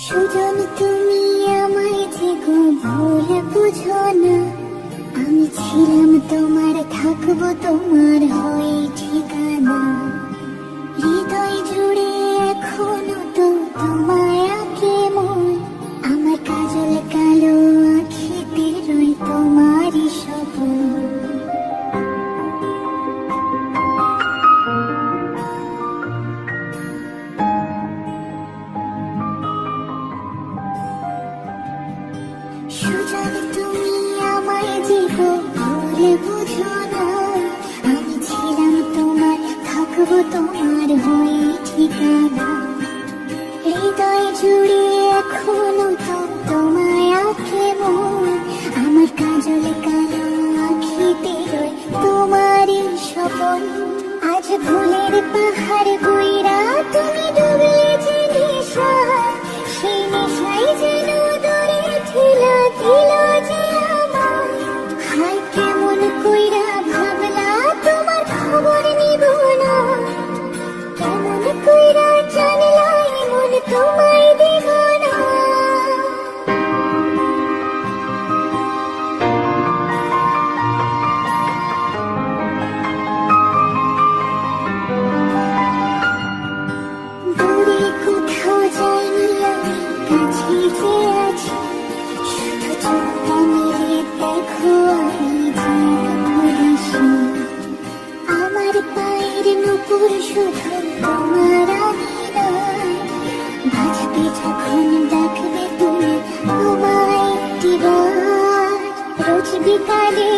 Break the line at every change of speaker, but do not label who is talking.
সুজন তুমি আমায় যে গো ভুল বুঝো না, আমি ছিলাম তোমার, থাকবো তোমার হয়ে ঠিকানা। হৃদয় জুড়ে এখনো তো তোমায় আঁকে মন, আমার কাজল কালো আখিতে রই তোমারই স্বপ্ন। সুজন তুমি আমায় যে গো ভুল বুঝো না, আমি ছিলাম তোমার, থাকবো তোমার হয়ে ঠিকানা। হৃদয় জুড়ে এখনো তো তোমায় আঁকে মন, আমার কাজল কালো আখিতে রই তোমারই স্বপন। আজ ভুলের পাহাড় বইরা তুমি ডুবলে যে নেশায়, সেই নেশায় যেন দূরে ঠেলা দিল যে আমায়। হায় কেমন কইরা ভাবলা তোমার খবর নিব না, কেমন কইরা জানলা এমন তোমায় দিব না। দূরে কোথাও যাইনি আমি, কাছে যে আছি, শুধু চোখটা মেলে দেখো আমি যে পড়েছি। আমার পায়ের নুপুর শুধু তোমার আঙিনায়, বাজবে যখন ডাকবে তুমি তোমায় একটিবার। রোজ বিকালে